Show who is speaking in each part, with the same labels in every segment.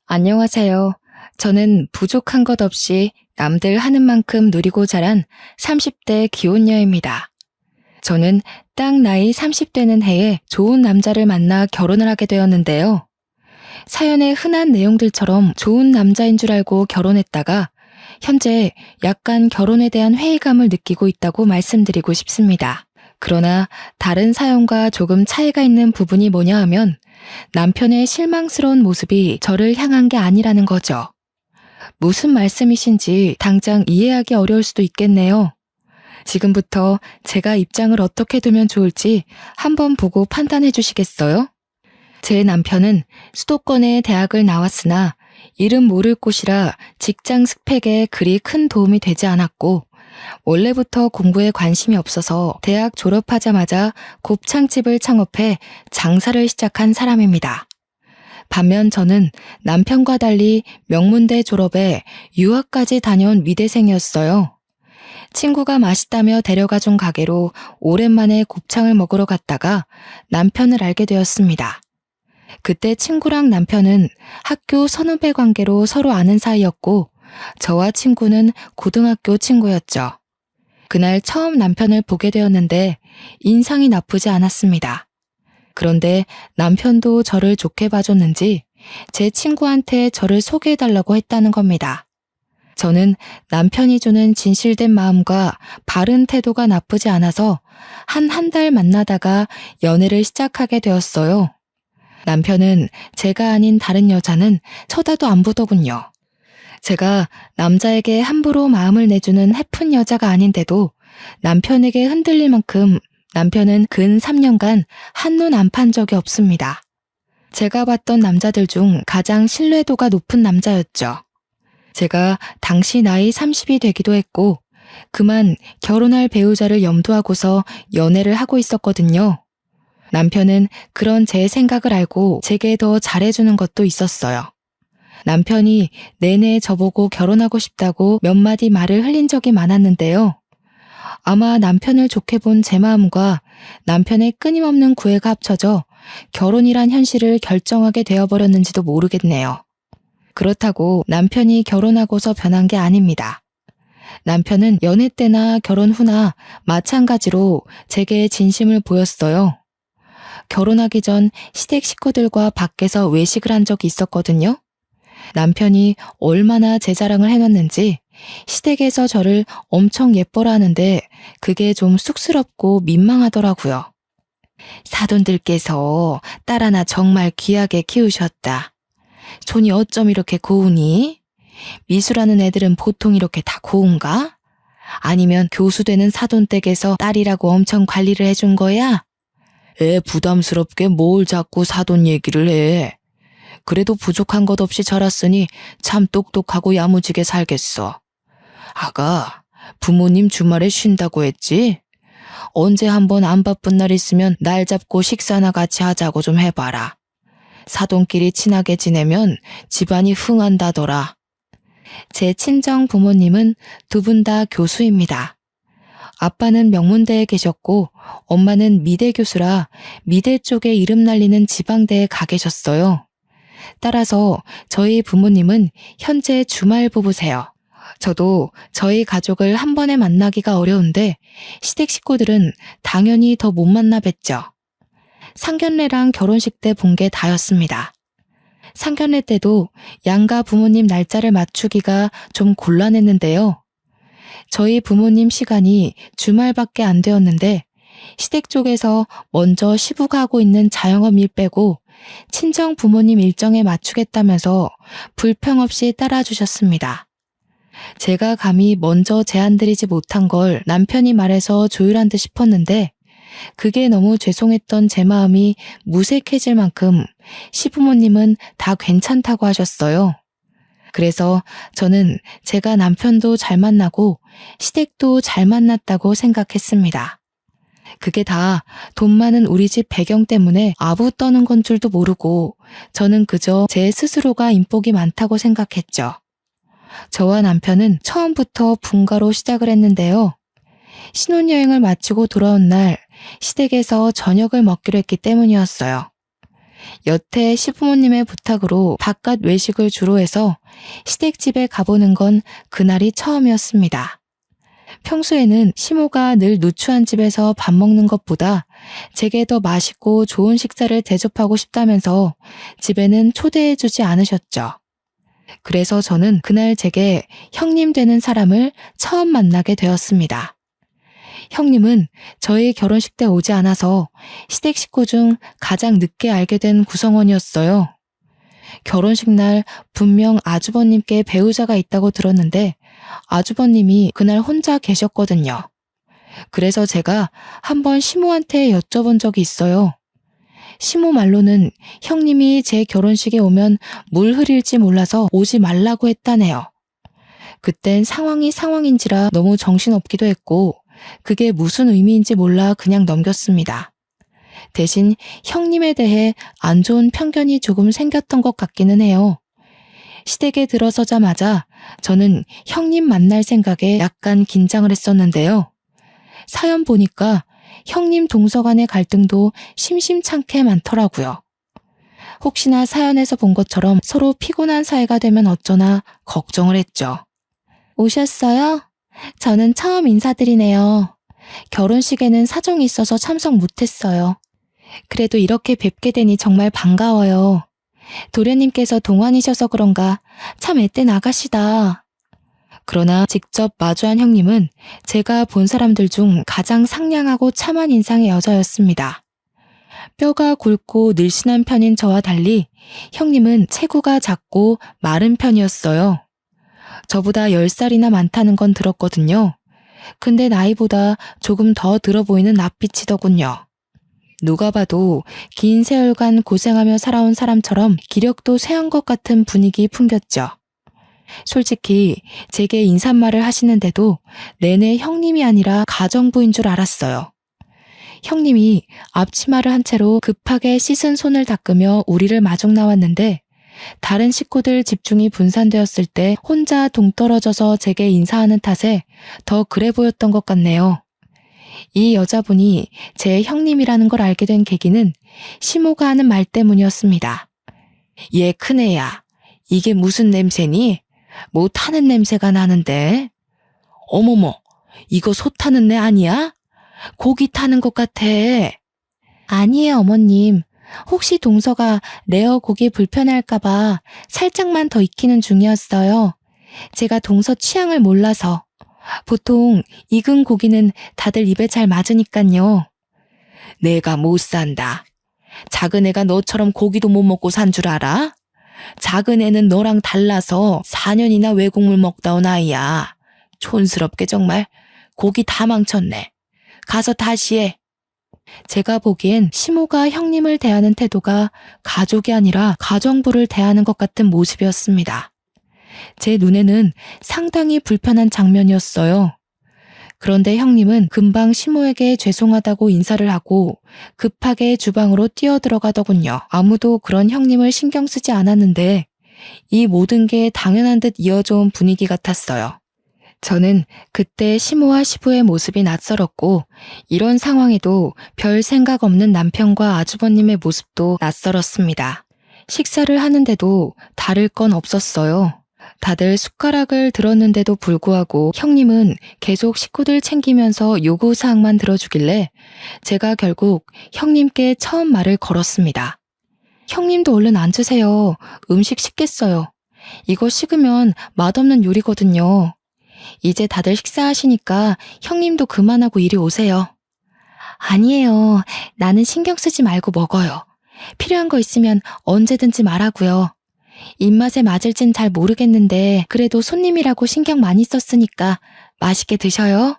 Speaker 1: 안녕하세요. 저는 부족한 것 없이 남들 하는 만큼 누리고 자란 30대 기혼녀입니다. 저는 딱 나이 30되는 해에 좋은 남자를 만나 결혼을 하게 되었는데요. 사연의 흔한 내용들처럼 좋은 남자인 줄 알고 결혼했다가 현재 약간 결혼에 대한 회의감을 느끼고 있다고 말씀드리고 싶습니다. 그러나 다른 사연과 조금 차이가 있는 부분이 뭐냐 하면 남편의 실망스러운 모습이 저를 향한 게 아니라는 거죠. 무슨 말씀이신지 당장 이해하기 어려울 수도 있겠네요. 지금부터 제가 입장을 어떻게 두면 좋을지 한번 보고 판단해 주시겠어요? 제 남편은 수도권의 대학을 나왔으나 이름 모를 곳이라 직장 스펙에 그리 큰 도움이 되지 않았고 원래부터 공부에 관심이 없어서 대학 졸업하자마자 곱창집을 창업해 장사를 시작한 사람입니다. 반면 저는 남편과 달리 명문대 졸업에 유학까지 다녀온 미대생이었어요. 친구가 맛있다며 데려가준 가게로 오랜만에 곱창을 먹으러 갔다가 남편을 알게 되었습니다. 그때 친구랑 남편은 학교 선후배 관계로 서로 아는 사이였고 저와 친구는 고등학교 친구였죠. 그날 처음 남편을 보게 되었는데 인상이 나쁘지 않았습니다. 그런데 남편도 저를 좋게 봐줬는지 제 친구한테 저를 소개해달라고 했다는 겁니다. 저는 남편이 주는 진실된 마음과 바른 태도가 나쁘지 않아서 한 달 만나다가 연애를 시작하게 되었어요. 남편은 제가 아닌 다른 여자는 쳐다도 안 보더군요. 제가 남자에게 함부로 마음을 내주는 해픈 여자가 아닌데도 남편에게 흔들릴 만큼 남편은 근 3년간 한눈 안 판 적이 없습니다. 제가 봤던 남자들 중 가장 신뢰도가 높은 남자였죠. 제가 당시 나이 30이 되기도 했고 그만 결혼할 배우자를 염두하고서 연애를 하고 있었거든요. 남편은 그런 제 생각을 알고 제게 더 잘해주는 것도 있었어요. 남편이 내내 저보고 결혼하고 싶다고 몇 마디 말을 흘린 적이 많았는데요. 아마 남편을 좋게 본 제 마음과 남편의 끊임없는 구애가 합쳐져 결혼이란 현실을 결정하게 되어버렸는지도 모르겠네요. 그렇다고 남편이 결혼하고서 변한 게 아닙니다. 남편은 연애 때나 결혼 후나 마찬가지로 제게 진심을 보였어요. 결혼하기 전 시댁 식구들과 밖에서 외식을 한 적이 있었거든요. 남편이 얼마나 제 자랑을 해놨는지 시댁에서 저를 엄청 예뻐라 하는데 그게 좀 쑥스럽고 민망하더라고요. 사돈들께서 딸 하나 정말 귀하게 키우셨다. 손이 어쩜 이렇게 고우니? 미술하는 애들은 보통 이렇게 다 고운가? 아니면 교수 되는 사돈 댁에서 딸이라고 엄청 관리를 해준 거야? 애 부담스럽게 뭘 자꾸 사돈 얘기를 해. 그래도 부족한 것 없이 자랐으니 참 똑똑하고 야무지게 살겠어. 아가, 부모님 주말에 쉰다고 했지? 언제 한번 안 바쁜 날 있으면 날 잡고 식사나 같이 하자고 좀 해봐라. 사돈끼리 친하게 지내면 집안이 흥한다더라. 제 친정 부모님은 두 분 다 교수입니다. 아빠는 명문대에 계셨고 엄마는 미대 교수라 미대 쪽에 이름 날리는 지방대에 가 계셨어요. 따라서 저희 부모님은 현재 주말 부부세요. 저도 저희 가족을 한 번에 만나기가 어려운데 시댁 식구들은 당연히 더 못 만나 뵀죠. 상견례랑 결혼식 때 본 게 다였습니다. 상견례 때도 양가 부모님 날짜를 맞추기가 좀 곤란했는데요. 저희 부모님 시간이 주말밖에 안 되었는데 시댁 쪽에서 먼저 시부가 하고 있는 자영업 일 빼고 친정 부모님 일정에 맞추겠다면서 불평 없이 따라주셨습니다. 제가 감히 먼저 제안드리지 못한 걸 남편이 말해서 조율한 듯 싶었는데 그게 너무 죄송했던 제 마음이 무색해질 만큼 시부모님은 다 괜찮다고 하셨어요. 그래서 저는 제가 남편도 잘 만나고 시댁도 잘 만났다고 생각했습니다. 그게 다 돈 많은 우리 집 배경 때문에 아부 떠는 건 줄도 모르고 저는 그저 제 스스로가 인복이 많다고 생각했죠. 저와 남편은 처음부터 분가로 시작을 했는데요. 신혼여행을 마치고 돌아온 날 시댁에서 저녁을 먹기로 했기 때문이었어요. 여태 시부모님의 부탁으로 바깥 외식을 주로 해서 시댁집에 가보는 건 그날이 처음이었습니다. 평소에는 시모가 늘 누추한 집에서 밥 먹는 것보다 제게 더 맛있고 좋은 식사를 대접하고 싶다면서 집에는 초대해주지 않으셨죠. 그래서 저는 그날 제게 형님 되는 사람을 처음 만나게 되었습니다. 형님은 저희 결혼식 때 오지 않아서 시댁 식구 중 가장 늦게 알게 된 구성원이었어요. 결혼식 날 분명 아주버님께 배우자가 있다고 들었는데 아주버님이 그날 혼자 계셨거든요. 그래서 제가 한번 시모한테 여쭤본 적이 있어요. 시모 말로는 형님이 제 결혼식에 오면 물 흐릴지 몰라서 오지 말라고 했다네요. 그땐 상황이 상황인지라 너무 정신없기도 했고 그게 무슨 의미인지 몰라 그냥 넘겼습니다. 대신 형님에 대해 안 좋은 편견이 조금 생겼던 것 같기는 해요. 시댁에 들어서자마자 저는 형님 만날 생각에 약간 긴장을 했었는데요. 사연 보니까 형님 동서 간의 갈등도 심심찮게 많더라고요. 혹시나 사연에서 본 것처럼 서로 피곤한 사이가 되면 어쩌나 걱정을 했죠. 오셨어요? 저는 처음 인사드리네요. 결혼식에는 사정이 있어서 참석 못했어요. 그래도 이렇게 뵙게 되니 정말 반가워요. 도련님께서 동안이셔서 그런가 참 앳된 아가씨다. 그러나 직접 마주한 형님은 제가 본 사람들 중 가장 상냥하고 참한 인상의 여자였습니다. 뼈가 굵고 늘씬한 편인 저와 달리 형님은 체구가 작고 마른 편이었어요. 저보다 10살이나 많다는 건 들었거든요. 근데 나이보다 조금 더 들어 보이는 낯빛이더군요. 누가 봐도 긴 세월간 고생하며 살아온 사람처럼 기력도 쇠한 것 같은 분위기 풍겼죠. 솔직히 제게 인사말을 하시는데도 내내 형님이 아니라 가정부인 줄 알았어요. 형님이 앞치마를 한 채로 급하게 씻은 손을 닦으며 우리를 마중 나왔는데 다른 식구들 집중이 분산되었을 때 혼자 동떨어져서 제게 인사하는 탓에 더 그래 보였던 것 같네요. 이 여자분이 제 형님이라는 걸 알게 된 계기는 시모가 하는 말 때문이었습니다. 얘 큰애야, 이게 무슨 냄새니? 뭐 타는 냄새가 나는데? 어머머, 이거 소 타는 애 아니야? 고기 타는 것 같아. 아니에요, 어머님. 혹시 동서가 레어 고기 불편할까봐 살짝만 더 익히는 중이었어요. 제가 동서 취향을 몰라서. 보통 익은 고기는 다들 입에 잘 맞으니깐요. 내가 못 산다. 작은 애가 너처럼 고기도 못 먹고 산 줄 알아? 작은 애는 너랑 달라서 4년이나 외국물 먹다 온 아이야. 촌스럽게 정말. 고기 다 망쳤네. 가서 다시 해. 제가 보기엔 시모가 형님을 대하는 태도가 가족이 아니라 가정부를 대하는 것 같은 모습이었습니다. 제 눈에는 상당히 불편한 장면이었어요. 그런데 형님은 금방 시모에게 죄송하다고 인사를 하고 급하게 주방으로 뛰어들어가더군요. 아무도 그런 형님을 신경 쓰지 않았는데 이 모든 게 당연한 듯 이어져 온 분위기 같았어요. 저는 그때 시모와 시부의 모습이 낯설었고 이런 상황에도 별 생각 없는 남편과 아주버님의 모습도 낯설었습니다. 식사를 하는데도 다를 건 없었어요. 다들 숟가락을 들었는데도 불구하고 형님은 계속 식구들 챙기면서 요구사항만 들어주길래 제가 결국 형님께 처음 말을 걸었습니다. 형님도 얼른 앉으세요. 음식 식겠어요. 이거 식으면 맛없는 요리거든요. 이제 다들 식사하시니까 형님도 그만하고 이리 오세요. 아니에요. 나는 신경 쓰지 말고 먹어요. 필요한 거 있으면 언제든지 말하고요. 입맛에 맞을진 잘 모르겠는데 그래도 손님이라고 신경 많이 썼으니까 맛있게 드셔요.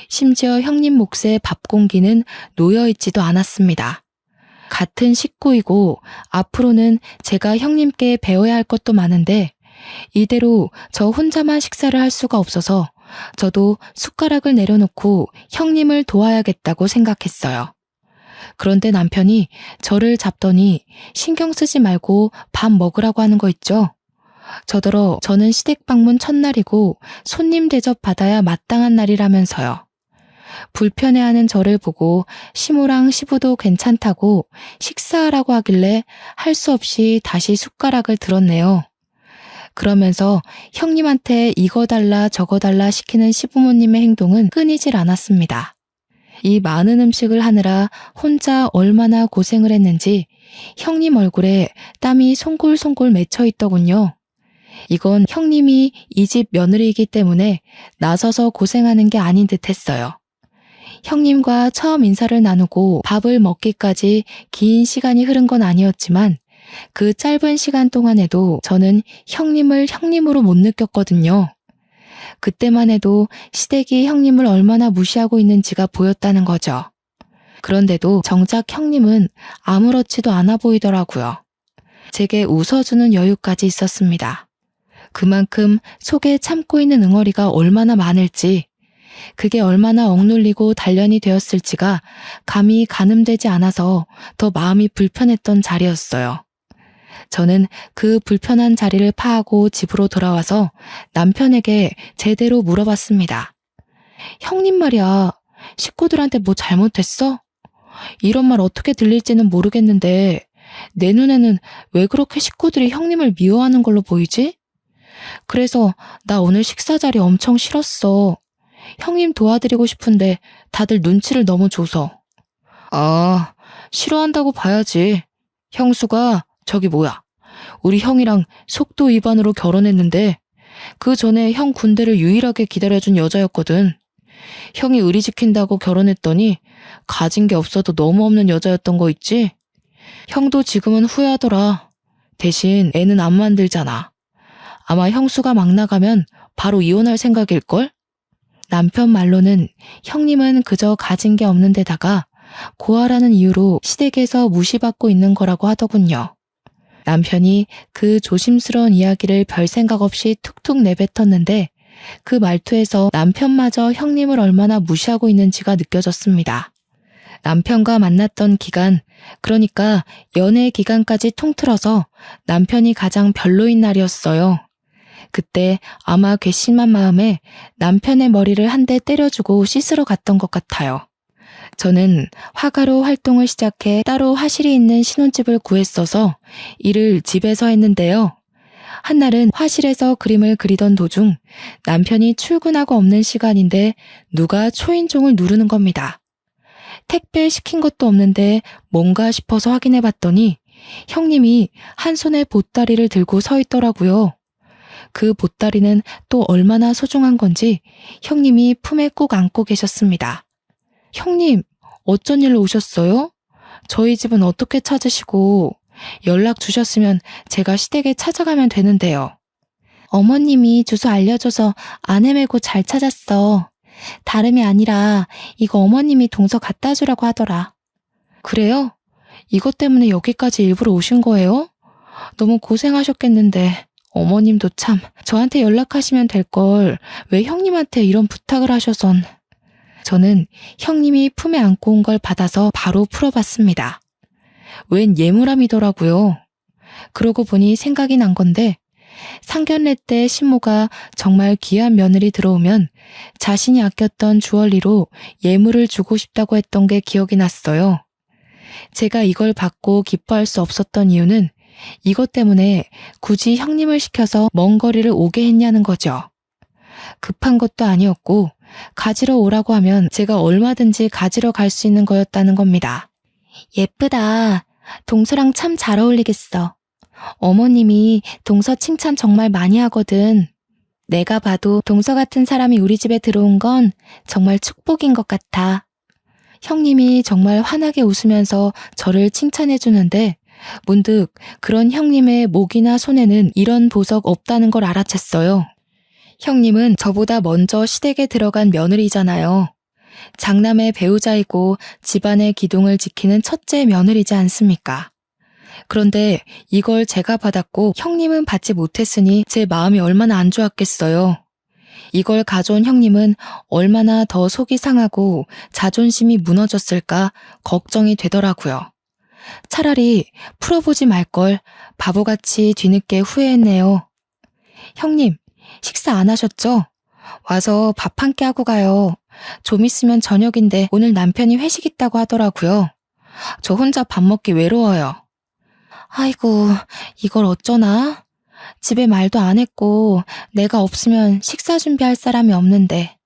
Speaker 1: 심지어 형님 몫의 밥 공기는 놓여있지도 않았습니다. 같은 식구이고 앞으로는 제가 형님께 배워야 할 것도 많은데 이대로 저 혼자만 식사를 할 수가 없어서 저도 숟가락을 내려놓고 형님을 도와야겠다고 생각했어요. 그런데 남편이 저를 잡더니 신경 쓰지 말고 밥 먹으라고 하는 거 있죠? 저더러 저는 시댁 방문 첫날이고 손님 대접 받아야 마땅한 날이라면서요. 불편해하는 저를 보고 시모랑 시부도 괜찮다고 식사하라고 하길래 할 수 없이 다시 숟가락을 들었네요. 그러면서 형님한테 이거 달라 저거 달라 시키는 시부모님의 행동은 끊이질 않았습니다. 이 많은 음식을 하느라 혼자 얼마나 고생을 했는지 형님 얼굴에 땀이 송골송골 맺혀 있더군요. 이건 형님이 이 집 며느리이기 때문에 나서서 고생하는 게 아닌 듯 했어요. 형님과 처음 인사를 나누고 밥을 먹기까지 긴 시간이 흐른 건 아니었지만 그 짧은 시간 동안에도 저는 형님을 형님으로 못 느꼈거든요. 그때만 해도 시댁이 형님을 얼마나 무시하고 있는지가 보였다는 거죠. 그런데도 정작 형님은 아무렇지도 않아 보이더라고요. 제게 웃어주는 여유까지 있었습니다. 그만큼 속에 참고 있는 응어리가 얼마나 많을지, 그게 얼마나 억눌리고 단련이 되었을지가 감히 가늠되지 않아서 더 마음이 불편했던 자리였어요. 저는 그 불편한 자리를 파하고 집으로 돌아와서 남편에게 제대로 물어봤습니다. 형님 말이야, 식구들한테 뭐 잘못했어? 이런 말 어떻게 들릴지는 모르겠는데 내 눈에는 왜 그렇게 식구들이 형님을 미워하는 걸로 보이지? 그래서 나 오늘 식사 자리 엄청 싫었어. 형님 도와드리고 싶은데 다들 눈치를 너무 줘서. 아, 싫어한다고 봐야지. 형수가 저기 뭐야, 우리 형이랑 속도 위반으로 결혼했는데 그 전에 형 군대를 유일하게 기다려준 여자였거든. 형이 의리 지킨다고 결혼했더니 가진 게 없어도 너무 없는 여자였던 거 있지? 형도 지금은 후회하더라. 대신 애는 안 만들잖아. 아마 형수가 막 나가면 바로 이혼할 생각일걸? 남편 말로는 형님은 그저 가진 게 없는 데다가 고아라는 이유로 시댁에서 무시받고 있는 거라고 하더군요. 남편이 그 조심스러운 이야기를 별 생각 없이 툭툭 내뱉었는데 그 말투에서 남편마저 형님을 얼마나 무시하고 있는지가 느껴졌습니다. 남편과 만났던 기간, 그러니까 연애 기간까지 통틀어서 남편이 가장 별로인 날이었어요. 그때 아마 괘씸한 마음에 남편의 머리를 한 대 때려주고 씻으러 갔던 것 같아요. 저는 화가로 활동을 시작해 따로 화실이 있는 신혼집을 구했어서 일을 집에서 했는데요. 한날은 화실에서 그림을 그리던 도중 남편이 출근하고 없는 시간인데 누가 초인종을 누르는 겁니다. 택배 시킨 것도 없는데 뭔가 싶어서 확인해 봤더니 형님이 한 손에 보따리를 들고 서 있더라고요. 그 보따리는 또 얼마나 소중한 건지 형님이 품에 꼭 안고 계셨습니다. 형님, 어쩐 일로 오셨어요? 저희 집은 어떻게 찾으시고 연락 주셨으면 제가 시댁에 찾아가면 되는데요. 어머님이 주소 알려줘서 안 헤매고 잘 찾았어. 다름이 아니라 이거 어머님이 동서 갖다 주라고 하더라. 그래요? 이것 때문에 여기까지 일부러 오신 거예요? 너무 고생하셨겠는데 어머님도 참 저한테 연락하시면 될 걸 왜 형님한테 이런 부탁을 하셔선. 저는 형님이 품에 안고 온 걸 받아서 바로 풀어봤습니다. 웬 예물함이더라고요. 그러고 보니 생각이 난 건데 상견례 때 신모가 정말 귀한 며느리 들어오면 자신이 아꼈던 주얼리로 예물을 주고 싶다고 했던 게 기억이 났어요. 제가 이걸 받고 기뻐할 수 없었던 이유는 이것 때문에 굳이 형님을 시켜서 먼 거리를 오게 했냐는 거죠. 급한 것도 아니었고 가지러 오라고 하면 제가 얼마든지 가지러 갈 수 있는 거였다는 겁니다. 예쁘다. 동서랑 참 잘 어울리겠어. 어머님이 동서 칭찬 정말 많이 하거든. 내가 봐도 동서 같은 사람이 우리 집에 들어온 건 정말 축복인 것 같아. 형님이 정말 환하게 웃으면서 저를 칭찬해 주는데 문득 그런 형님의 목이나 손에는 이런 보석 없다는 걸 알아챘어요. 형님은 저보다 먼저 시댁에 들어간 며느리잖아요. 장남의 배우자이고 집안의 기둥을 지키는 첫째 며느리지 않습니까? 그런데 이걸 제가 받았고 형님은 받지 못했으니 제 마음이 얼마나 안 좋았겠어요. 이걸 가져온 형님은 얼마나 더 속이 상하고 자존심이 무너졌을까 걱정이 되더라고요. 차라리 풀어보지 말걸 바보같이 뒤늦게 후회했네요. 형님, 식사 안 하셨죠? 와서 밥 한 끼 하고 가요. 좀 있으면 저녁인데 오늘 남편이 회식 있다고 하더라고요. 저 혼자 밥 먹기 외로워요. 아이고, 이걸 어쩌나? 집에 말도 안 했고 내가 없으면 식사 준비할 사람이 없는데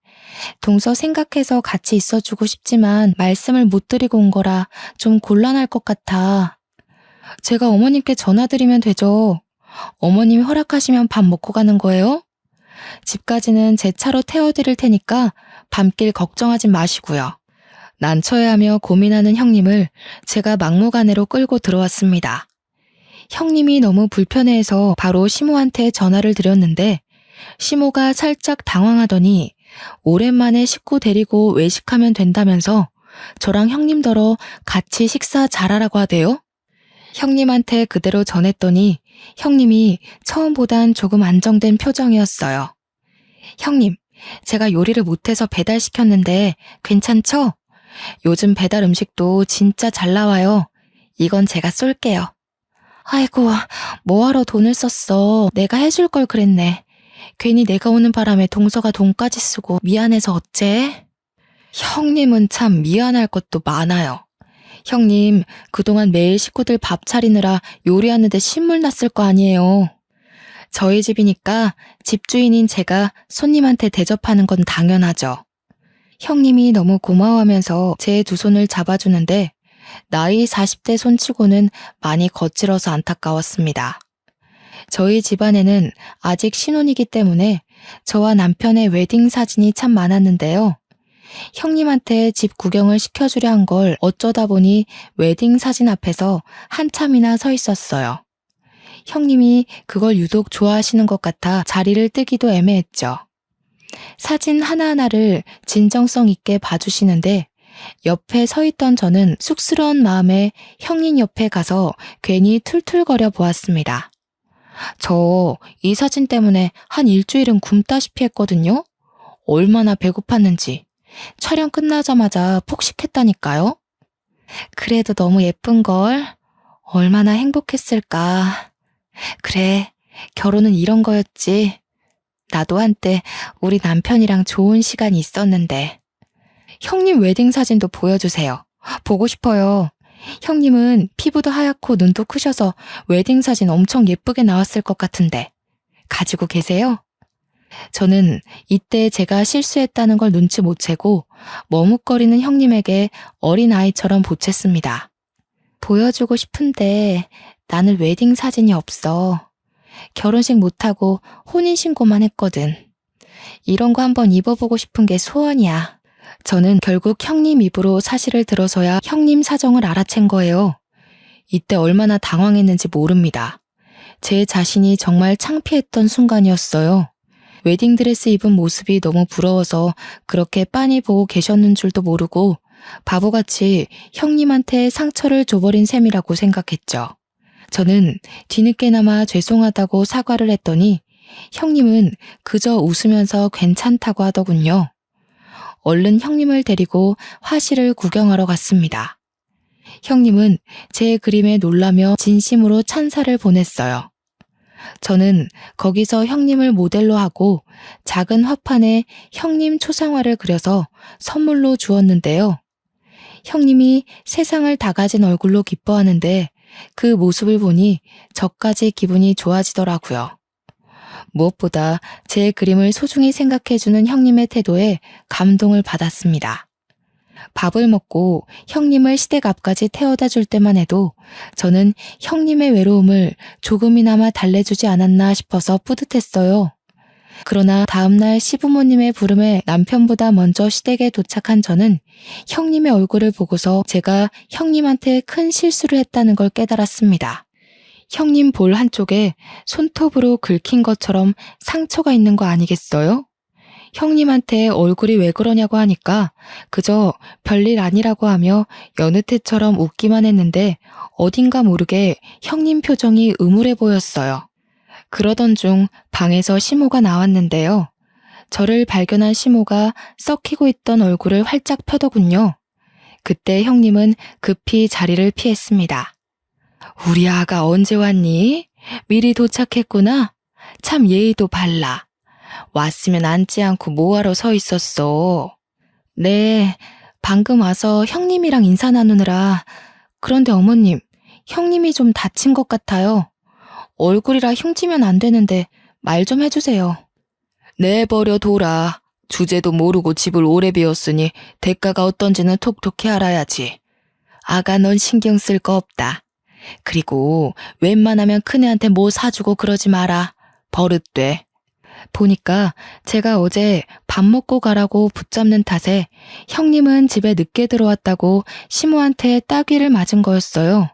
Speaker 1: 동서 생각해서 같이 있어주고 싶지만 말씀을 못 드리고 온 거라 좀 곤란할 것 같아. 제가 어머님께 전화드리면 되죠. 어머님이 허락하시면 밥 먹고 가는 거예요? 집까지는 제 차로 태워드릴 테니까 밤길 걱정하지 마시고요. 난처해하며 고민하는 형님을 제가 막무가내로 끌고 들어왔습니다. 형님이 너무 불편해해서 바로 시모한테 전화를 드렸는데 시모가 살짝 당황하더니 오랜만에 식구 데리고 외식하면 된다면서 저랑 형님더러 같이 식사 잘하라고 하대요. 형님한테 그대로 전했더니 형님이 처음보단 조금 안정된 표정이었어요. 형님, 제가 요리를 못해서 배달시켰는데 괜찮죠? 요즘 배달 음식도 진짜 잘 나와요. 이건 제가 쏠게요. 아이고, 뭐하러 돈을 썼어. 내가 해줄 걸 그랬네. 괜히 내가 오는 바람에 동서가 돈까지 쓰고 미안해서 어째? 형님은 참 미안할 것도 많아요. 형님, 그동안 매일 식구들 밥 차리느라 요리하는데 신물 났을 거 아니에요. 저희 집이니까 집주인인 제가 손님한테 대접하는 건 당연하죠. 형님이 너무 고마워하면서 제 두 손을 잡아주는데 나이 40대 손치고는 많이 거칠어서 안타까웠습니다. 저희 집안에는 아직 신혼이기 때문에 저와 남편의 웨딩 사진이 참 많았는데요. 형님한테 집 구경을 시켜주려 한 걸 어쩌다 보니 웨딩 사진 앞에서 한참이나 서 있었어요. 형님이 그걸 유독 좋아하시는 것 같아 자리를 뜨기도 애매했죠. 사진 하나하나를 진정성 있게 봐주시는데 옆에 서 있던 저는 쑥스러운 마음에 형님 옆에 가서 괜히 툴툴거려 보았습니다. 저 이 사진 때문에 한 일주일은 굶다시피 했거든요. 얼마나 배고팠는지. 촬영 끝나자마자 폭식했다니까요. 그래도 너무 예쁜걸. 얼마나 행복했을까. 그래, 결혼은 이런 거였지. 나도 한때 우리 남편이랑 좋은 시간이 있었는데. 형님 웨딩 사진도 보여주세요. 보고 싶어요. 형님은 피부도 하얗고 눈도 크셔서 웨딩 사진 엄청 예쁘게 나왔을 것 같은데. 가지고 계세요? 저는 이때 제가 실수했다는 걸 눈치 못 채고 머뭇거리는 형님에게 어린아이처럼 보챘습니다. 보여주고 싶은데 나는 웨딩 사진이 없어. 결혼식 못하고 혼인신고만 했거든. 이런 거 한번 입어보고 싶은 게 소원이야. 저는 결국 형님 입으로 사실을 들어서야 형님 사정을 알아챈 거예요. 이때 얼마나 당황했는지 모릅니다. 제 자신이 정말 창피했던 순간이었어요. 웨딩드레스 입은 모습이 너무 부러워서 그렇게 빤히 보고 계셨는 줄도 모르고 바보같이 형님한테 상처를 줘버린 셈이라고 생각했죠. 저는 뒤늦게나마 죄송하다고 사과를 했더니 형님은 그저 웃으면서 괜찮다고 하더군요. 얼른 형님을 데리고 화실을 구경하러 갔습니다. 형님은 제 그림에 놀라며 진심으로 찬사를 보냈어요. 저는 거기서 형님을 모델로 하고 작은 화판에 형님 초상화를 그려서 선물로 주었는데요. 형님이 세상을 다 가진 얼굴로 기뻐하는데 그 모습을 보니 저까지 기분이 좋아지더라고요. 무엇보다 제 그림을 소중히 생각해주는 형님의 태도에 감동을 받았습니다. 밥을 먹고 형님을 시댁 앞까지 태워다 줄 때만 해도 저는 형님의 외로움을 조금이나마 달래주지 않았나 싶어서 뿌듯했어요. 그러나 다음날 시부모님의 부름에 남편보다 먼저 시댁에 도착한 저는 형님의 얼굴을 보고서 제가 형님한테 큰 실수를 했다는 걸 깨달았습니다. 형님 볼 한쪽에 손톱으로 긁힌 것처럼 상처가 있는 거 아니겠어요? 형님한테 얼굴이 왜 그러냐고 하니까 그저 별일 아니라고 하며 여느 때처럼 웃기만 했는데 어딘가 모르게 형님 표정이 음울해 보였어요. 그러던 중 방에서 시모가 나왔는데요. 저를 발견한 시모가 썩히고 있던 얼굴을 활짝 펴더군요. 그때 형님은 급히 자리를 피했습니다. 우리 아가 언제 왔니? 미리 도착했구나. 참 예의도 발라. 왔으면 앉지 않고 뭐하러 서 있었어. 네, 방금 와서 형님이랑 인사 나누느라. 그런데 어머님, 형님이 좀 다친 것 같아요. 얼굴이라 흉지면 안 되는데 말 좀 해주세요. 내버려 둬라. 주제도 모르고 집을 오래 비웠으니 대가가 어떤지는 톡톡히 알아야지. 아가 넌 신경 쓸 거 없다. 그리고 웬만하면 큰애한테 뭐 사주고 그러지 마라. 버릇돼. 보니까 제가 어제 밥 먹고 가라고 붙잡는 탓에 형님은 집에 늦게 들어왔다고 시모한테 따귀를 맞은 거였어요.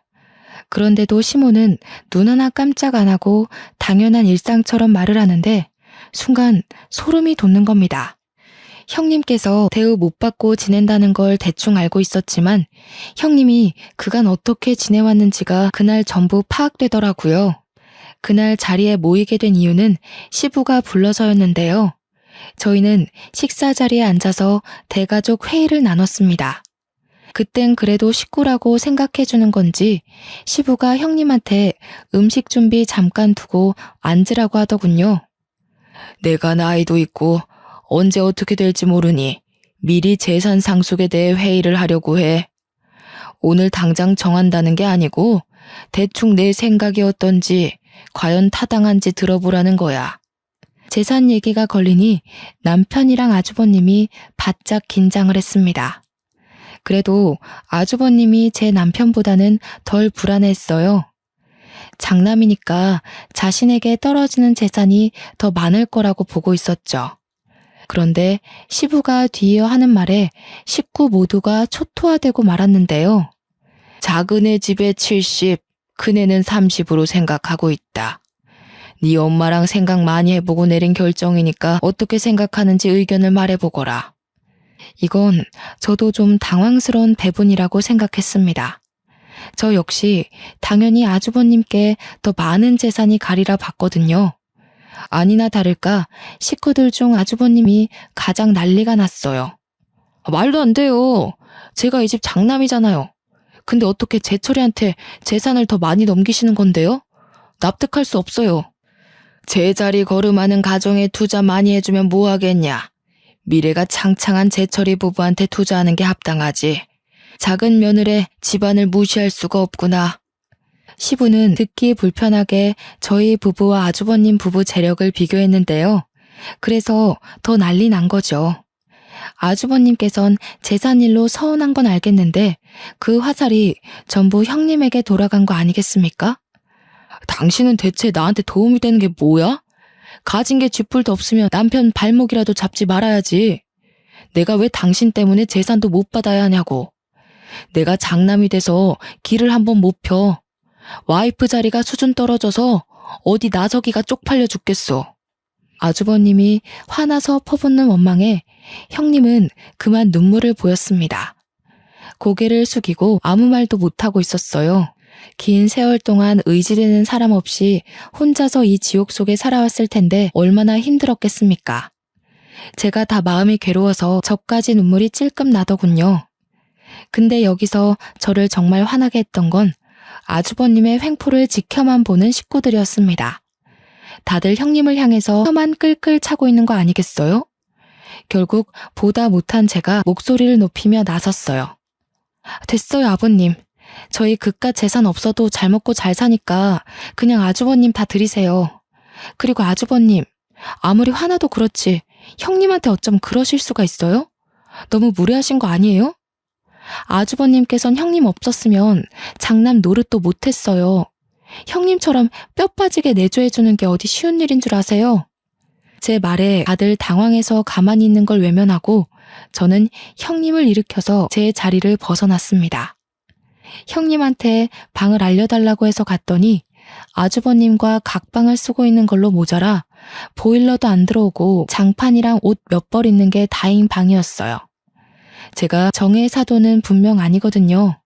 Speaker 1: 그런데도 시모는 눈 하나 깜짝 안 하고 당연한 일상처럼 말을 하는데 순간 소름이 돋는 겁니다. 형님께서 대우 못 받고 지낸다는 걸 대충 알고 있었지만 형님이 그간 어떻게 지내왔는지가 그날 전부 파악되더라고요. 그날 자리에 모이게 된 이유는 시부가 불러서였는데요. 저희는 식사 자리에 앉아서 대가족 회의를 나눴습니다. 그땐 그래도 식구라고 생각해주는 건지 시부가 형님한테 음식 준비 잠깐 두고 앉으라고 하더군요. 내가 나이도 있고 언제 어떻게 될지 모르니 미리 재산 상속에 대해 회의를 하려고 해. 오늘 당장 정한다는 게 아니고 대충 내 생각이 어떤지 과연 타당한지 들어보라는 거야. 재산 얘기가 걸리니 남편이랑 아주버님이 바짝 긴장을 했습니다. 그래도 아주버님이 제 남편보다는 덜 불안했어요. 장남이니까 자신에게 떨어지는 재산이 더 많을 거라고 보고 있었죠. 그런데 시부가 뒤이어 하는 말에 식구 모두가 초토화되고 말았는데요. 작은애 집에 70, 큰애는 30으로 생각하고 있다. 네 엄마랑 생각 많이 해보고 내린 결정이니까 어떻게 생각하는지 의견을 말해보거라. 이건 저도 좀 당황스러운 배분이라고 생각했습니다. 저 역시 당연히 아주버님께 더 많은 재산이 가리라 봤거든요. 아니나 다를까 식구들 중 아주버님이 가장 난리가 났어요. 말도 안 돼요. 제가 이 집 장남이잖아요. 근데 어떻게 제철이한테 재산을 더 많이 넘기시는 건데요? 납득할 수 없어요. 제자리 걸음하는 가정에 투자 많이 해주면 뭐 하겠냐. 미래가 창창한 제철이 부부한테 투자하는 게 합당하지. 작은 며느리의 집안을 무시할 수가 없구나. 시부는 듣기 불편하게 저희 부부와 아주버님 부부 재력을 비교했는데요. 그래서 더 난리 난 거죠. 아주버님께선 재산일로 서운한 건 알겠는데 그 화살이 전부 형님에게 돌아간 거 아니겠습니까? 당신은 대체 나한테 도움이 되는 게 뭐야? 가진 게 쥐뿔도 없으면 남편 발목이라도 잡지 말아야지. 내가 왜 당신 때문에 재산도 못 받아야 하냐고. 내가 장남이 돼서 길을 한번 못 펴. 와이프 자리가 수준 떨어져서 어디 나서기가 쪽팔려 죽겠어. 아주버님이 화나서 퍼붓는 원망에 형님은 그만 눈물을 보였습니다. 고개를 숙이고 아무 말도 못하고 있었어요. 긴 세월 동안 의지되는 사람 없이 혼자서 이 지옥 속에 살아왔을 텐데 얼마나 힘들었겠습니까? 제가 다 마음이 괴로워서 저까지 눈물이 찔끔 나더군요. 근데 여기서 저를 정말 화나게 했던 건 아주버님의 횡포를 지켜만 보는 식구들이었습니다. 다들 형님을 향해서 혀만 끌끌 차고 있는 거 아니겠어요? 결국 보다 못한 제가 목소리를 높이며 나섰어요. 됐어요, 아버님. 저희 그깟 재산 없어도 잘 먹고 잘 사니까 그냥 아주버님 다 드리세요. 그리고 아주버님, 아무리 화나도 그렇지 형님한테 어쩜 그러실 수가 있어요? 너무 무례하신 거 아니에요? 아주버님께선 형님 없었으면 장남 노릇도 못했어요. 형님처럼 뼈 빠지게 내조해주는 게 어디 쉬운 일인 줄 아세요? 제 말에 다들 당황해서 가만히 있는 걸 외면하고 저는 형님을 일으켜서 제 자리를 벗어났습니다. 형님한테 방을 알려달라고 해서 갔더니 아주버님과 각방을 쓰고 있는 걸로 모자라 보일러도 안 들어오고 장판이랑 옷 몇 벌 있는 게 다인 방이었어요. 제가 정의 사도는 분명 아니거든요.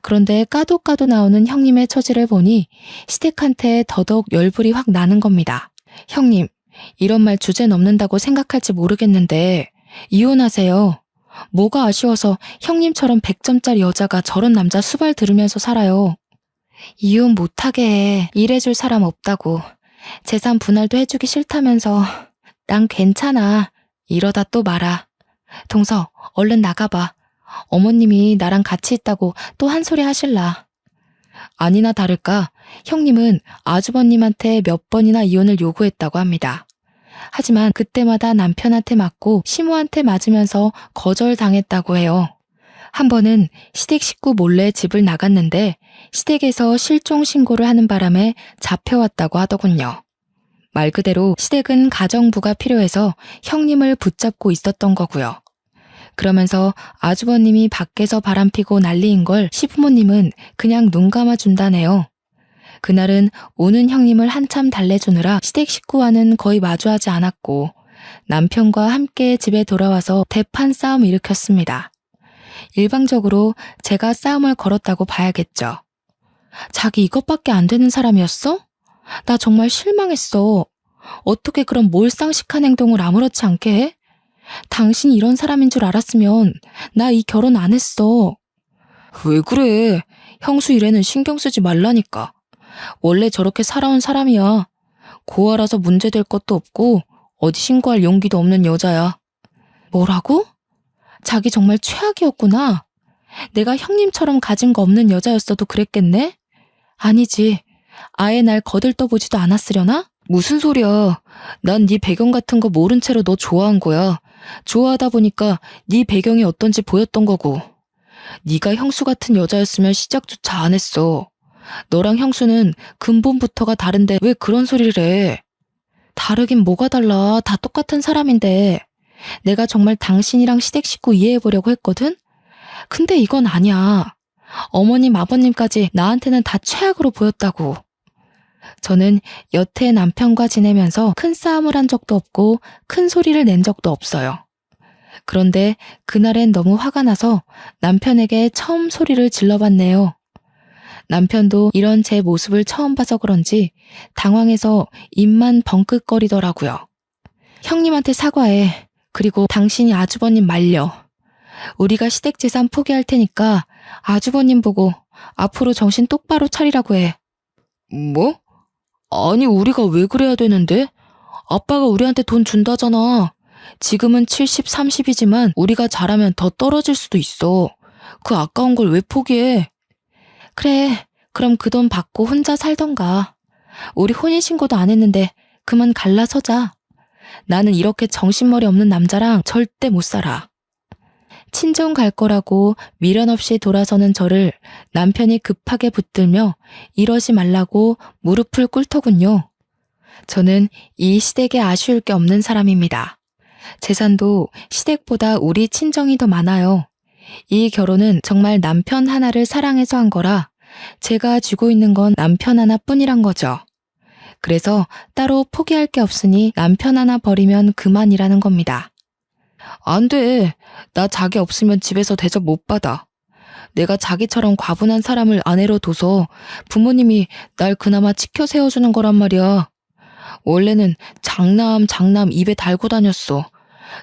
Speaker 1: 그런데 까도 나오는 형님의 처지를 보니 시댁한테 더더욱 열불이 확 나는 겁니다. 형님, 이런 말 주제 넘는다고 생각할지 모르겠는데 이혼하세요. 뭐가 아쉬워서 형님처럼 100점짜리 여자가 저런 남자 수발 들으면서 살아요. 이혼 못하게 해. 일해줄 사람 없다고. 재산 분할도 해주기 싫다면서. 난 괜찮아. 이러다 또 말아. 동서, 얼른 나가봐. 어머님이 나랑 같이 있다고 또 한 소리 하실라. 아니나 다를까 형님은 아주버님한테 몇 번이나 이혼을 요구했다고 합니다. 하지만 그때마다 남편한테 맞고 시모한테 맞으면서 거절당했다고 해요. 한 번은 시댁 식구 몰래 집을 나갔는데 시댁에서 실종 신고를 하는 바람에 잡혀왔다고 하더군요. 말 그대로 시댁은 가정부가 필요해서 형님을 붙잡고 있었던 거고요. 그러면서 아주버님이 밖에서 바람피고 난리인 걸 시부모님은 그냥 눈 감아준다네요. 그날은 오는 형님을 한참 달래주느라 시댁 식구와는 거의 마주하지 않았고 남편과 함께 집에 돌아와서 대판 싸움을 일으켰습니다. 일방적으로 제가 싸움을 걸었다고 봐야겠죠. 자기 이것밖에 안 되는 사람이었어? 나 정말 실망했어. 어떻게 그런 몰상식한 행동을 아무렇지 않게 해? 당신이 이런 사람인 줄 알았으면 나 이 결혼 안 했어. 왜 그래? 형수 일에는 신경 쓰지 말라니까. 원래 저렇게 살아온 사람이야. 고아라서 문제될 것도 없고 어디 신고할 용기도 없는 여자야. 뭐라고? 자기 정말 최악이었구나. 내가 형님처럼 가진 거 없는 여자였어도 그랬겠네? 아니지. 아예 날 거들떠보지도 않았으려나? 무슨 소리야. 난 네 배경 같은 거 모른 채로 너 좋아한 거야. 좋아하다 보니까 네 배경이 어떤지 보였던 거고. 네가 형수 같은 여자였으면 시작조차 안 했어. 너랑 형수는 근본부터가 다른데 왜 그런 소리를 해? 다르긴 뭐가 달라. 다 똑같은 사람인데. 내가 정말 당신이랑 시댁 식구 이해해보려고 했거든? 근데 이건 아니야. 어머님, 아버님까지 나한테는 다 최악으로 보였다고. 저는 여태 남편과 지내면서 큰 싸움을 한 적도 없고 큰 소리를 낸 적도 없어요. 그런데 그날엔 너무 화가 나서 남편에게 처음 소리를 질러봤네요. 남편도 이런 제 모습을 처음 봐서 그런지 당황해서 입만 벙긋거리더라고요. 형님한테 사과해. 그리고 당신이 아주버님 말려. 우리가 시댁 재산 포기할 테니까 아주버님 보고 앞으로 정신 똑바로 차리라고 해. 뭐? 아니 우리가 왜 그래야 되는데? 아빠가 우리한테 돈 준다잖아. 지금은 70, 30이지만 우리가 잘하면 더 떨어질 수도 있어. 그 아까운 걸 왜 포기해? 그래, 그럼 그 돈 받고 혼자 살던가. 우리 혼인신고도 안 했는데 그만 갈라서자. 나는 이렇게 정신머리 없는 남자랑 절대 못 살아. 친정 갈 거라고 미련 없이 돌아서는 저를 남편이 급하게 붙들며 이러지 말라고 무릎을 꿇더군요. 저는 이 시댁에 아쉬울 게 없는 사람입니다. 재산도 시댁보다 우리 친정이 더 많아요. 이 결혼은 정말 남편 하나를 사랑해서 한 거라 제가 쥐고 있는 건 남편 하나뿐이란 거죠. 그래서 따로 포기할 게 없으니 남편 하나 버리면 그만이라는 겁니다. 안 돼. 나 자기 없으면 집에서 대접 못 받아. 내가 자기처럼 과분한 사람을 아내로 둬서 부모님이 날 그나마 지켜 세워주는 거란 말이야. 원래는 장남 입에 달고 다녔어.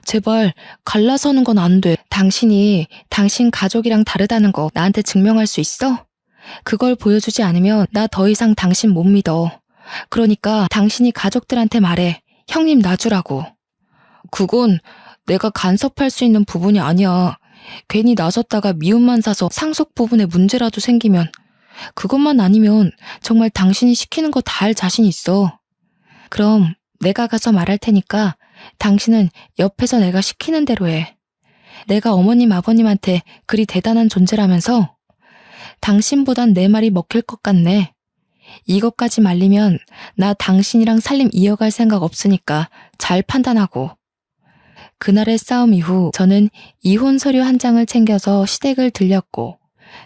Speaker 1: 제발 갈라서는 건 안 돼. 당신이 당신 가족이랑 다르다는 거 나한테 증명할 수 있어? 그걸 보여주지 않으면 나 더 이상 당신 못 믿어. 그러니까 당신이 가족들한테 말해. 형님 놔주라고. 그건 내가 간섭할 수 있는 부분이 아니야. 괜히 나섰다가 미움만 사서 상속 부분에 문제라도 생기면 그것만 아니면 정말 당신이 시키는 거 다 할 자신 있어. 그럼 내가 가서 말할 테니까 당신은 옆에서 내가 시키는 대로 해. 내가 어머님 아버님한테 그리 대단한 존재라면서 당신보단 내 말이 먹힐 것 같네. 이것까지 말리면 나 당신이랑 살림 이어갈 생각 없으니까 잘 판단하고. 그날의 싸움 이후 저는 이혼 서류 한 장을 챙겨서 시댁을 들렸고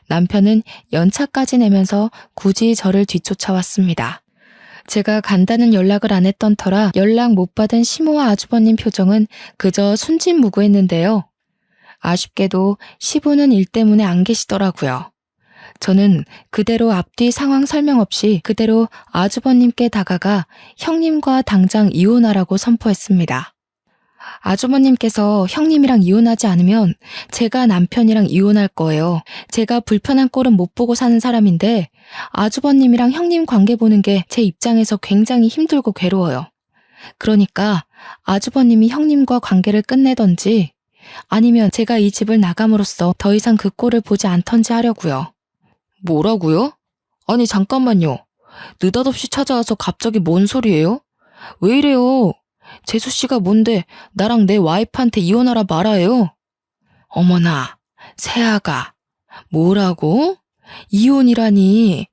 Speaker 1: 남편은 연차까지 내면서 굳이 저를 뒤쫓아왔습니다. 제가 간다는 연락을 안 했던 터라 연락 못 받은 시모와 아주버님 표정은 그저 순진무구했는데요. 아쉽게도 시부는 일 때문에 안 계시더라고요. 저는 그대로 앞뒤 상황 설명 없이 그대로 아주버님께 다가가 형님과 당장 이혼하라고 선포했습니다. 아주버님께서 형님이랑 이혼하지 않으면 제가 남편이랑 이혼할 거예요. 제가 불편한 꼴은 못 보고 사는 사람인데 아주버님이랑 형님 관계 보는 게 제 입장에서 굉장히 힘들고 괴로워요. 그러니까 아주버님이 형님과 관계를 끝내던지 아니면 제가 이 집을 나감으로써 더 이상 그 꼴을 보지 않던지 하려고요. 뭐라고요? 아니 잠깐만요. 느닷없이 찾아와서 갑자기 뭔 소리예요? 왜 이래요? 재수 씨가 뭔데 나랑 내 와이프한테 이혼하라 말아요? 어머나, 새아가. 뭐라고? 이혼이라니.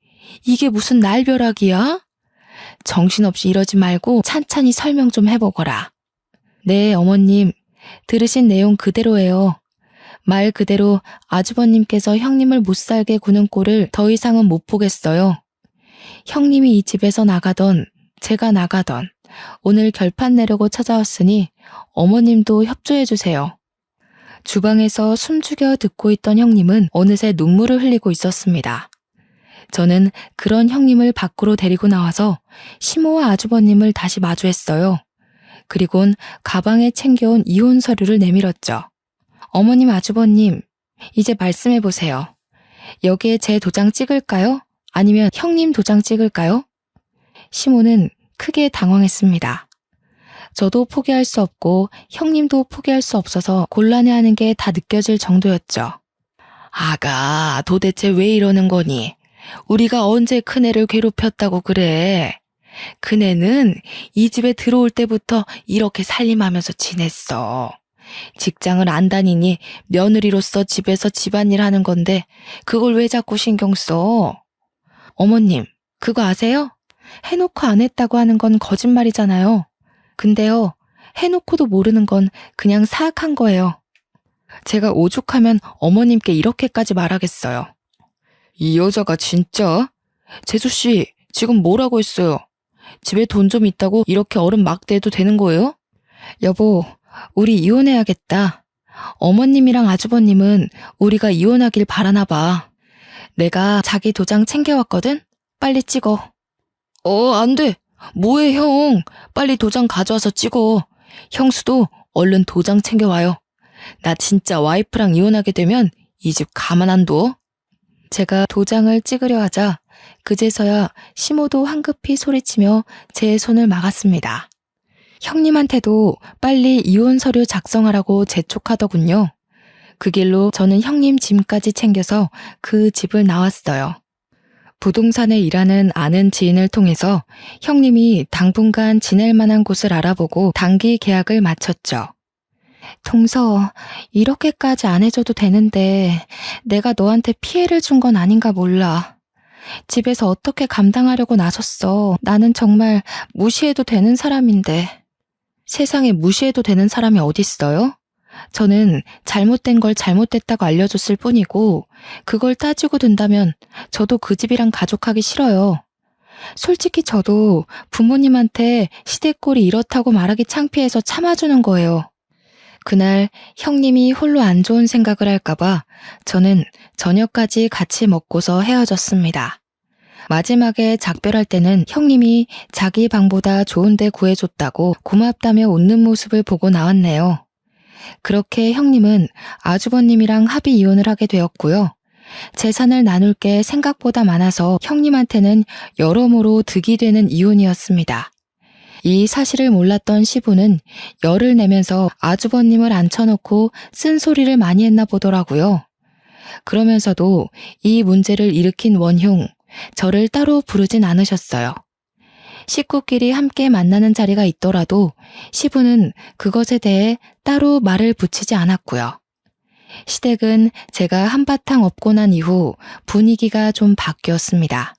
Speaker 1: 이게 무슨 날벼락이야? 정신없이 이러지 말고 찬찬히 설명 좀 해보거라. 네, 어머님. 들으신 내용 그대로예요. 말 그대로 아주버님께서 형님을 못 살게 구는 꼴을 더 이상은 못 보겠어요. 형님이 이 집에서 나가던 제가 나가던 오늘 결판 내려고 찾아왔으니 어머님도 협조해주세요. 주방에서 숨죽여 듣고 있던 형님은 어느새 눈물을 흘리고 있었습니다. 저는 그런 형님을 밖으로 데리고 나와서 시모와 아주버님을 다시 마주했어요. 그리곤 가방에 챙겨온 이혼 서류를 내밀었죠. 어머님, 아주버님, 이제 말씀해보세요. 여기에 제 도장 찍을까요? 아니면 형님 도장 찍을까요? 시모는 크게 당황했습니다. 저도 포기할 수 없고 형님도 포기할 수 없어서 곤란해하는 게 다 느껴질 정도였죠. 아가, 도대체 왜 이러는 거니? 우리가 언제 큰애를 괴롭혔다고 그래? 큰애는 이 집에 들어올 때부터 이렇게 살림하면서 지냈어. 직장을 안 다니니 며느리로서 집에서 집안일 하는 건데 그걸 왜 자꾸 신경 써? 어머님, 그거 아세요? 해놓고 안 했다고 하는 건 거짓말이잖아요. 근데요, 해놓고도 모르는 건 그냥 사악한 거예요. 제가 오죽하면 어머님께 이렇게까지 말하겠어요. 이 여자가 진짜? 재수씨, 지금 뭐라고 했어요? 집에 돈 좀 있다고 이렇게 어른 막대해도 되는 거예요? 여보, 우리 이혼해야겠다. 어머님이랑 아주버님은 우리가 이혼하길 바라나 봐. 내가 자기 도장 챙겨왔거든? 빨리 찍어. 안 돼. 뭐해, 형. 빨리 도장 가져와서 찍어. 형수도 얼른 도장 챙겨와요. 나 진짜 와이프랑 이혼하게 되면 이 집 가만 안 둬. 제가 도장을 찍으려 하자 그제서야 시모도 황급히 소리치며 제 손을 막았습니다. 형님한테도 빨리 이혼 서류 작성하라고 재촉하더군요. 그 길로 저는 형님 짐까지 챙겨서 그 집을 나왔어요. 부동산에 일하는 아는 지인을 통해서 형님이 당분간 지낼 만한 곳을 알아보고 단기 계약을 마쳤죠. 동서, 이렇게까지 안 해줘도 되는데 내가 너한테 피해를 준 건 아닌가 몰라. 집에서 어떻게 감당하려고 나섰어. 나는 정말 무시해도 되는 사람인데. 세상에 무시해도 되는 사람이 어딨어요? 저는 잘못된 걸 잘못됐다고 알려줬을 뿐이고 그걸 따지고 든다면 저도 그 집이랑 가족하기 싫어요. 솔직히 저도 부모님한테 시댁꼴이 이렇다고 말하기 창피해서 참아주는 거예요. 그날 형님이 홀로 안 좋은 생각을 할까봐 저는 저녁까지 같이 먹고서 헤어졌습니다. 마지막에 작별할 때는 형님이 자기 방보다 좋은 데 구해줬다고 고맙다며 웃는 모습을 보고 나왔네요. 그렇게 형님은 아주버님이랑 합의 이혼을 하게 되었고요. 재산을 나눌 게 생각보다 많아서 형님한테는 여러모로 득이 되는 이혼이었습니다. 이 사실을 몰랐던 시부는 열을 내면서 아주버님을 앉혀놓고 쓴소리를 많이 했나 보더라고요. 그러면서도 이 문제를 일으킨 원흉, 저를 따로 부르진 않으셨어요. 식구끼리 함께 만나는 자리가 있더라도 시부는 그것에 대해 따로 말을 붙이지 않았고요. 시댁은 제가 한바탕 업고 난 이후 분위기가 좀 바뀌었습니다.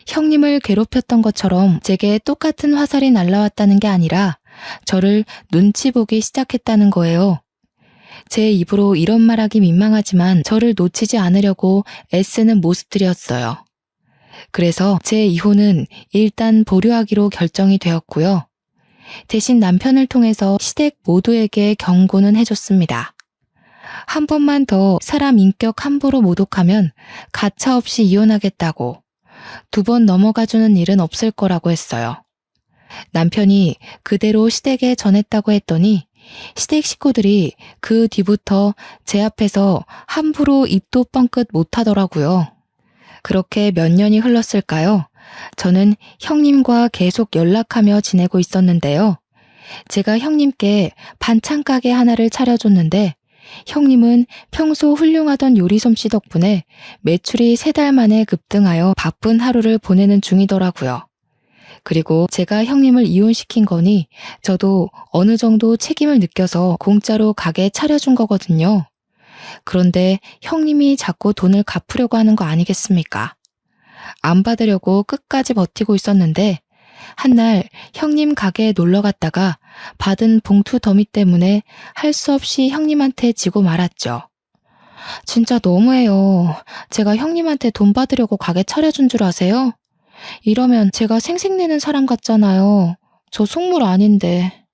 Speaker 1: 형님을 괴롭혔던 것처럼 제게 똑같은 화살이 날라왔다는 게 아니라 저를 눈치 보기 시작했다는 거예요. 제 입으로 이런 말하기 민망하지만 저를 놓치지 않으려고 애쓰는 모습들이었어요. 그래서 제 이혼은 일단 보류하기로 결정이 되었고요. 대신 남편을 통해서 시댁 모두에게 경고는 해줬습니다. 한 번만 더 사람 인격 함부로 모독하면 가차없이 이혼하겠다고, 2번 넘어가주는 일은 없을 거라고 했어요. 남편이 그대로 시댁에 전했다고 했더니 시댁 식구들이 그 뒤부터 제 앞에서 함부로 입도 뻥끗 못하더라고요. 그렇게 몇 년이 흘렀을까요? 저는 형님과 계속 연락하며 지내고 있었는데요. 제가 형님께 반찬 가게 하나를 차려줬는데 형님은 평소 훌륭하던 요리 솜씨 덕분에 매출이 3달 만에 급등하여 바쁜 하루를 보내는 중이더라고요. 그리고 제가 형님을 이혼시킨 거니 저도 어느 정도 책임을 느껴서 공짜로 가게 차려준 거거든요. 그런데 형님이 자꾸 돈을 갚으려고 하는 거 아니겠습니까? 안 받으려고 끝까지 버티고 있었는데 한날 형님 가게에 놀러 갔다가 받은 봉투 더미 때문에 할 수 없이 형님한테 지고 말았죠. 진짜 너무해요. 제가 형님한테 돈 받으려고 가게 차려준 줄 아세요? 이러면 제가 생색내는 사람 같잖아요. 저 속물 아닌데.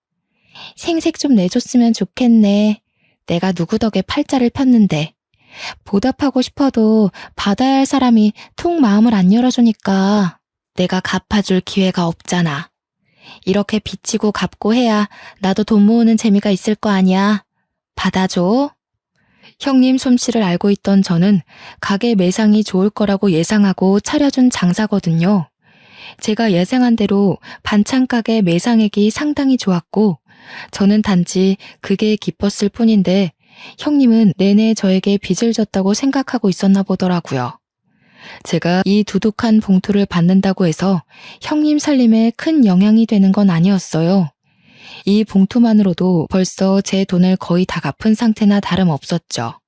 Speaker 1: 생색 좀 내줬으면 좋겠네. 내가 누구 덕에 팔자를 폈는데. 보답하고 싶어도 받아야 할 사람이 통 마음을 안 열어주니까 내가 갚아줄 기회가 없잖아. 이렇게 빚지고 갚고 해야 나도 돈 모으는 재미가 있을 거 아니야. 받아줘. 형님 솜씨를 알고 있던 저는 가게 매상이 좋을 거라고 예상하고 차려준 장사거든요. 제가 예상한 대로 반찬 가게 매상액이 상당히 좋았고 저는 단지 그게 기뻤을 뿐인데 형님은 내내 저에게 빚을 졌다고 생각하고 있었나 보더라고요. 제가 이 두둑한 봉투를 받는다고 해서 형님 살림에 큰 영향이 되는 건 아니었어요. 이 봉투만으로도 벌써 제 돈을 거의 다 갚은 상태나 다름없었죠.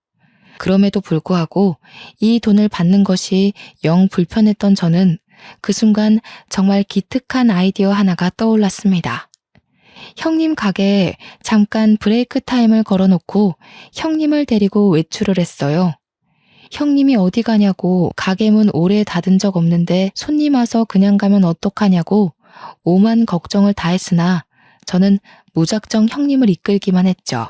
Speaker 1: 그럼에도 불구하고 이 돈을 받는 것이 영 불편했던 저는 그 순간 정말 기특한 아이디어 하나가 떠올랐습니다. 형님 가게에 잠깐 브레이크 타임을 걸어놓고 형님을 데리고 외출을 했어요. 형님이 어디 가냐고 가게 문 오래 닫은 적 없는데 손님 와서 그냥 가면 어떡하냐고 오만 걱정을 다 했으나 저는 무작정 형님을 이끌기만 했죠.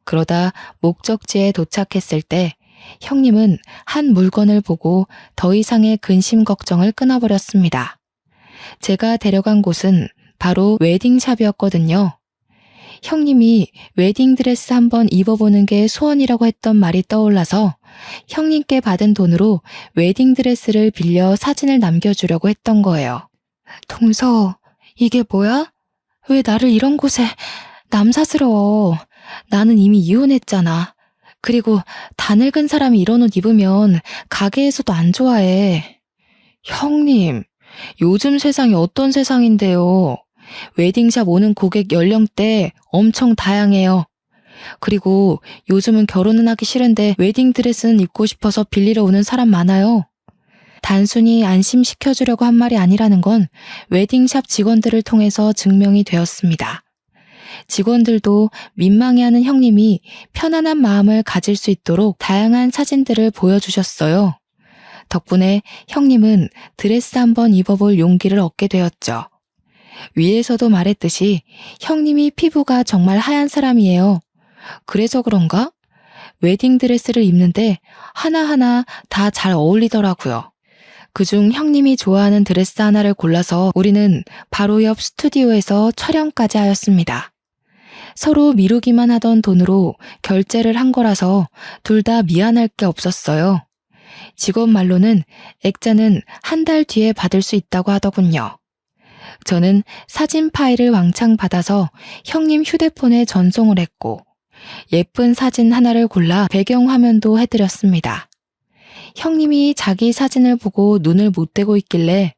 Speaker 1: 그러다 목적지에 도착했을 때 형님은 한 물건을 보고 더 이상의 근심 걱정을 끊어버렸습니다. 제가 데려간 곳은 바로 웨딩샵이었거든요. 형님이 웨딩드레스 한번 입어보는 게 소원이라고 했던 말이 떠올라서 형님께 받은 돈으로 웨딩드레스를 빌려 사진을 남겨주려고 했던 거예요. 동서, 이게 뭐야? 왜 나를 이런 곳에 남사스러워. 나는 이미 이혼했잖아. 그리고 다 늙은 사람이 이런 옷 입으면 가게에서도 안 좋아해. 형님, 요즘 세상이 어떤 세상인데요. 웨딩샵 오는 고객 연령대 엄청 다양해요. 그리고 요즘은 결혼은 하기 싫은데 웨딩드레스는 입고 싶어서 빌리러 오는 사람 많아요. 단순히 안심시켜주려고 한 말이 아니라는 건 웨딩샵 직원들을 통해서 증명이 되었습니다. 직원들도 민망해하는 형님이 편안한 마음을 가질 수 있도록 다양한 사진들을 보여주셨어요. 덕분에 형님은 드레스 한번 입어볼 용기를 얻게 되었죠. 위에서도 말했듯이 형님이 피부가 정말 하얀 사람이에요. 그래서 그런가? 웨딩드레스를 입는데 하나하나 다 잘 어울리더라고요. 그중 형님이 좋아하는 드레스 하나를 골라서 우리는 바로 옆 스튜디오에서 촬영까지 하였습니다. 서로 미루기만 하던 돈으로 결제를 한 거라서 둘 다 미안할 게 없었어요. 직원 말로는 액자는 한 달 뒤에 받을 수 있다고 하더군요. 저는 사진 파일을 왕창 받아서 형님 휴대폰에 전송을 했고 예쁜 사진 하나를 골라 배경화면도 해드렸습니다. 형님이 자기 사진을 보고 눈을 못 떼고 있길래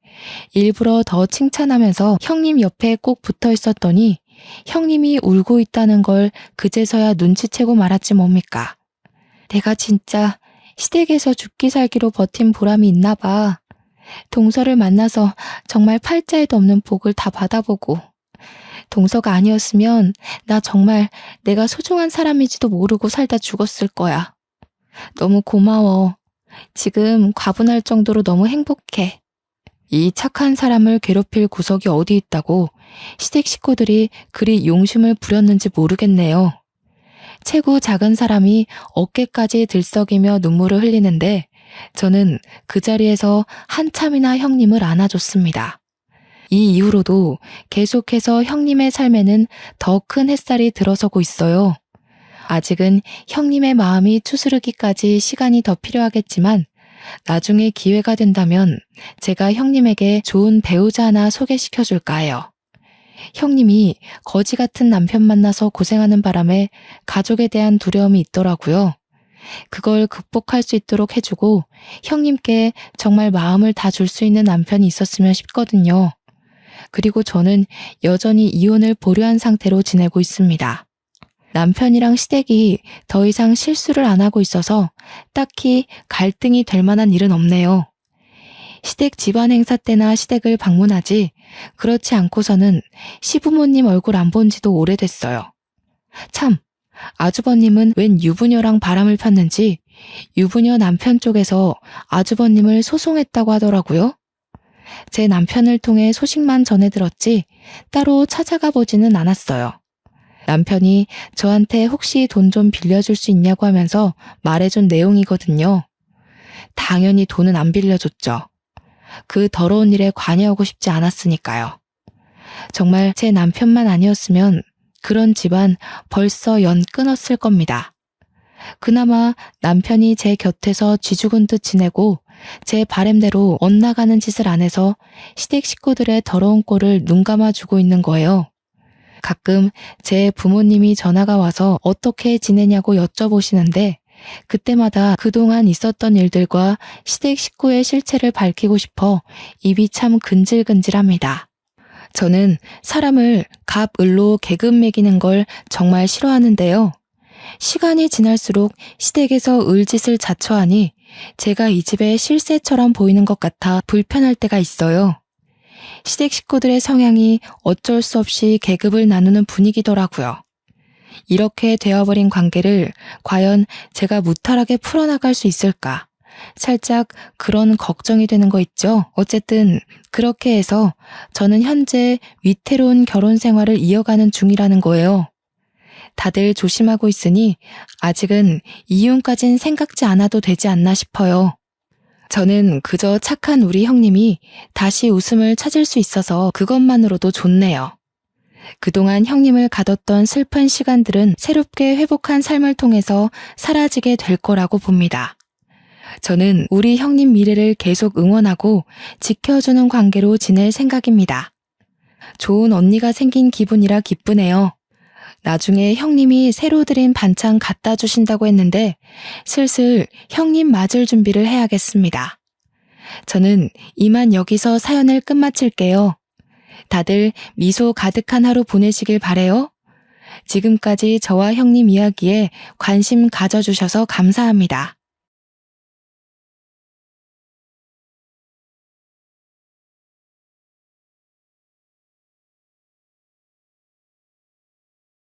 Speaker 1: 일부러 더 칭찬하면서 형님 옆에 꼭 붙어 있었더니 형님이 울고 있다는 걸 그제서야 눈치채고 말았지 뭡니까. 내가 진짜 시댁에서 죽기 살기로 버틴 보람이 있나 봐. 동서를 만나서 정말 팔자에도 없는 복을 다 받아보고 동서가 아니었으면 나 정말 내가 소중한 사람인지도 모르고 살다 죽었을 거야. 너무 고마워. 지금 과분할 정도로 너무 행복해. 이 착한 사람을 괴롭힐 구석이 어디 있다고 시댁 식구들이 그리 용심을 부렸는지 모르겠네요. 체구 작은 사람이 어깨까지 들썩이며 눈물을 흘리는데 저는 그 자리에서 한참이나 형님을 안아줬습니다. 이 이후로도 계속해서 형님의 삶에는 더 큰 햇살이 들어서고 있어요. 아직은 형님의 마음이 추스르기까지 시간이 더 필요하겠지만 나중에 기회가 된다면 제가 형님에게 좋은 배우자 하나 소개시켜 줄까 해요. 형님이 거지 같은 남편 만나서 고생하는 바람에 가족에 대한 두려움이 있더라고요. 그걸 극복할 수 있도록 해주고 형님께 정말 마음을 다 줄 수 있는 남편이 있었으면 싶거든요. 그리고 저는 여전히 이혼을 보류한 상태로 지내고 있습니다. 남편이랑 시댁이 더 이상 실수를 안 하고 있어서 딱히 갈등이 될 만한 일은 없네요. 시댁 집안 행사 때나 시댁을 방문하지, 그렇지 않고서는 시부모님 얼굴 안 본 지도 오래됐어요. 참, 아주버님은 웬 유부녀랑 바람을 폈는지 유부녀 남편 쪽에서 아주버님을 소송했다고 하더라고요. 제 남편을 통해 소식만 전해 들었지 따로 찾아가 보지는 않았어요. 남편이 저한테 혹시 돈 좀 빌려줄 수 있냐고 하면서 말해준 내용이거든요. 당연히 돈은 안 빌려줬죠. 그 더러운 일에 관여하고 싶지 않았으니까요. 정말 제 남편만 아니었으면 그런 집안 벌써 연 끊었을 겁니다. 그나마 남편이 제 곁에서 쥐죽은 듯 지내고 제 바램대로 엇나가는 짓을 안 해서 시댁 식구들의 더러운 꼴을 눈감아주고 있는 거예요. 가끔 제 부모님이 전화가 와서 어떻게 지내냐고 여쭤보시는데 그때마다 그동안 있었던 일들과 시댁 식구의 실체를 밝히고 싶어 입이 참 근질근질합니다. 저는 사람을 갑, 을로 계급 매기는 걸 정말 싫어하는데요. 시간이 지날수록 시댁에서 을짓을 자처하니 제가 이 집의 실세처럼 보이는 것 같아 불편할 때가 있어요. 시댁 식구들의 성향이 어쩔 수 없이 계급을 나누는 분위기더라고요. 이렇게 되어버린 관계를 과연 제가 무탈하게 풀어나갈 수 있을까? 살짝 그런 걱정이 되는 거 있죠? 어쨌든 그렇게 해서 저는 현재 위태로운 결혼 생활을 이어가는 중이라는 거예요. 다들 조심하고 있으니 아직은 이혼까진 생각지 않아도 되지 않나 싶어요. 저는 그저 착한 우리 형님이 다시 웃음을 찾을 수 있어서 그것만으로도 좋네요. 그동안 형님을 가뒀던 슬픈 시간들은 새롭게 회복한 삶을 통해서 사라지게 될 거라고 봅니다. 저는 우리 형님 미래를 계속 응원하고 지켜주는 관계로 지낼 생각입니다. 좋은 언니가 생긴 기분이라 기쁘네요. 나중에 형님이 새로 드린 반찬 갖다 주신다고 했는데 슬슬 형님 맞을 준비를 해야겠습니다. 저는 이만 여기서 사연을 끝마칠게요. 다들 미소 가득한 하루 보내시길 바래요. 지금까지 저와 형님 이야기에 관심 가져주셔서 감사합니다.